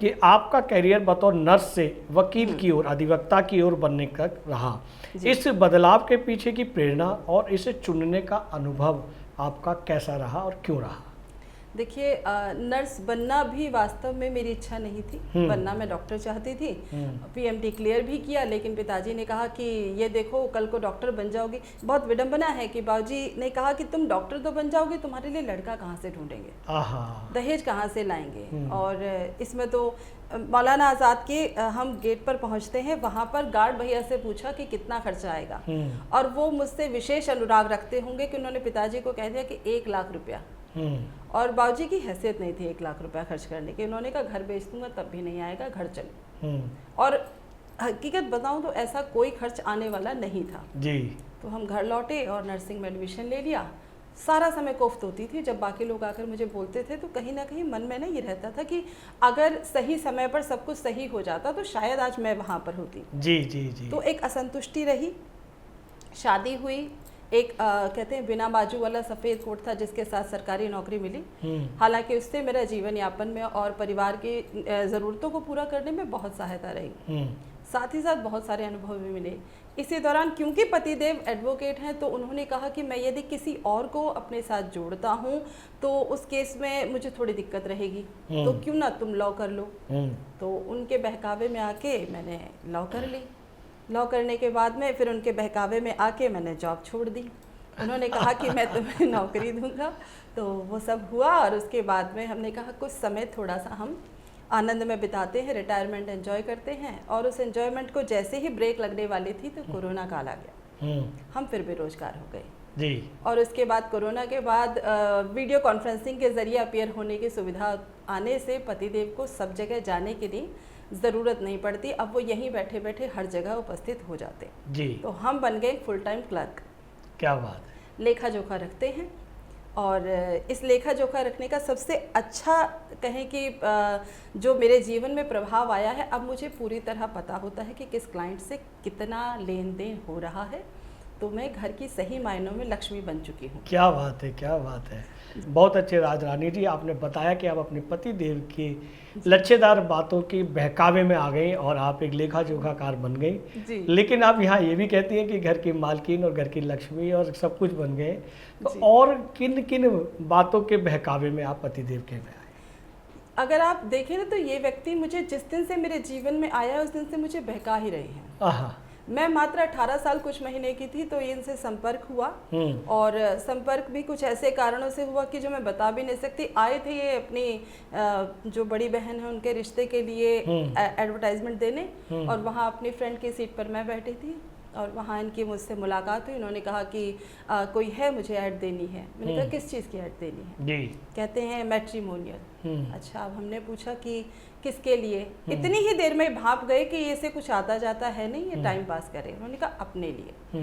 कि आपका करियर बतौर नर्स से वकील की ओर, अधिवक्ता की ओर बनने का रहा। इस बदलाव के पीछे की प्रेरणा और इसे चुनने का अनुभव आपका कैसा रहा और क्यों रहा? देखिए, नर्स बनना भी वास्तव में मेरी इच्छा नहीं थी। बनना मैं डॉक्टर चाहती थी। पीएमटी क्लियर भी किया, लेकिन पिताजी ने कहा कि ये देखो कल को डॉक्टर बन जाओगी। बहुत विडंबना है कि बाबूजी ने कहा कि तुम डॉक्टर तो बन जाओगी, तुम्हारे लिए लड़का कहाँ से ढूंढेंगे, दहेज कहाँ से लाएंगे। और इसमें तो मौलाना आज़ाद के हम गेट पर पहुंचते हैं, वहाँ पर गार्ड भैया से पूछा कि कितना खर्चा आएगा, और वो मुझसे विशेष अनुराग रखते होंगे कि उन्होंने पिताजी को कह दिया कि 1 लाख रुपया। और बाबूजी की हैसियत नहीं थी 1 लाख रुपया खर्च करने की। उन्होंने कहा घर बेच दूंगा तब भी नहीं आएगा, घर चलो। और हकीकत बताऊं तो ऐसा कोई खर्च आने वाला नहीं था जी। तो हम घर लौटे और नर्सिंग में एडमिशन ले लिया। सारा समय कोफ्त होती थी। जब बाकी लोग आकर मुझे बोलते थे तो कहीं ना कहीं मन में ना ये रहता था कि अगर सही समय पर सब कुछ सही हो जाता तो शायद आज मैं वहाँ पर होती। जी जी जी। तो एक असंतुष्टि रही। शादी हुई। एक कहते हैं बिना बाजू वाला सफ़ेद कोट था जिसके साथ सरकारी नौकरी मिली। हालांकि उससे मेरा जीवन यापन में और परिवार की ज़रूरतों को पूरा करने में बहुत सहायता रही। साथ ही साथ बहुत सारे अनुभव भी मिले। इसी दौरान क्योंकि पतिदेव एडवोकेट हैं तो उन्होंने कहा कि मैं यदि किसी और को अपने साथ जोड़ता हूँ तो उस केस में मुझे थोड़ी दिक्कत रहेगी, तो क्यों ना तुम लॉ कर लो। तो उनके बहकावे में आके मैंने लॉ कर ली। लॉ करने के बाद में फिर उनके बहकावे में आके मैंने जॉब छोड़ दी। उन्होंने कहा कि मैं तुम्हें नौकरी दूंगा, तो वो सब हुआ। और उसके बाद में हमने कहा कुछ समय थोड़ा सा हम आनंद में बिताते हैं, रिटायरमेंट एंजॉय करते हैं। और उस एंजॉयमेंट को जैसे ही ब्रेक लगने वाली थी तो कोरोना काल आ गया। हम फिर बेरोजगार हो गए जी। और उसके बाद कोरोना के बाद वीडियो कॉन्फ्रेंसिंग के जरिए अपीयर होने की सुविधा आने से पतिदेव को सब जगह जाने के लिए ज़रूरत नहीं पड़ती। अब वो यहीं बैठे बैठे हर जगह उपस्थित हो जाते जी। तो हम बन गए फुल टाइम क्लर्क। क्या बात है। लेखा जोखा रखते हैं। और इस लेखा जोखा रखने का सबसे अच्छा कहें कि जो मेरे जीवन में प्रभाव आया है, अब मुझे पूरी तरह पता होता है कि किस क्लाइंट से कितना लेन देन हो रहा है। तो मैं घर की सही मायनों में लक्ष्मी बन चुकी हूँ। क्या बात है, क्या बात है। बहुत अच्छे राजरानी जी, आपने बताया कि आप अपने पति देव की लच्छेदार बातों की बहकावे में आ गई और आप एक लेखा जोखाकार बन गई। लेकिन आप यहाँ ये भी कहती हैं कि घर की मालकिन और घर की लक्ष्मी और सब कुछ बन गए। तो और किन किन बातों के बहकावे में आप पति देव के में आए? अगर आप देखें ना तो ये व्यक्ति मुझे जिस दिन से मेरे जीवन में आया उस दिन से मुझे बहका ही रहे हैं। मैं मात्र 18 साल कुछ महीने की थी तो इनसे संपर्क हुआ। और संपर्क भी कुछ ऐसे कारणों से हुआ कि जो मैं बता भी नहीं सकती। आए थे ये अपनी जो बड़ी बहन है उनके रिश्ते के लिए एडवर्टाइजमेंट देने, और वहाँ अपनी फ्रेंड की सीट पर मैं बैठी थी और वहाँ इनकी मुझसे मुलाकात हुई। उन्होंने कहा कि कोई है, मुझे ऐड देनी है। मैंने कहा किस चीज़ की ऐड देनी है जी। कहते हैं मैट्रिमोनियल। अच्छा, अब हमने पूछा कि किसके लिए। इतनी ही देर में भाप गए कि ये से कुछ आता जाता है नहीं, ये टाइम पास करे। उन्होंने कहा अपने लिए।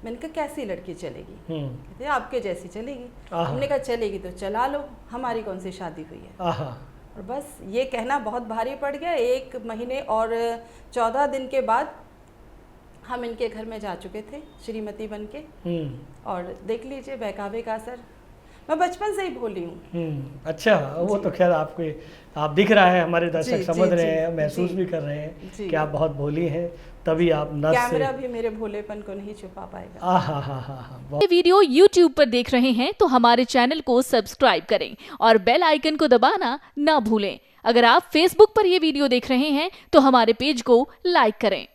मैंने कहा कैसी लड़की चलेगी? कहते आपके जैसी चलेगी। हमने कहा चलेगी तो चला लो, हमारी कौन सी शादी हुई है। और बस ये कहना बहुत भारी पड़ गया। 1 महीने और 14 दिन के बाद हम इनके घर में जा चुके थे श्रीमती बन के। और देख लीजिए बहकावे का असर। मैं बचपन से ही भोली हूँ। अच्छा, वो तो खैर आप दिख रहा है, हमारे दर्शक समझ रहे हैं, महसूस भी कर रहे हैं कि आप बहुत भोली हैं, तभी आप नर्स से। कैमरा भी मेरे भोलेपन को नहीं छुपा पाएगा। ये वीडियो YouTube पर देख रहे हैं तो हमारे चैनल को सब्सक्राइब करें और बेल आइकन को दबाना ना भूलें। अगर आप Facebook पर ये वीडियो देख रहे हैं तो हमारे पेज को लाइक करें।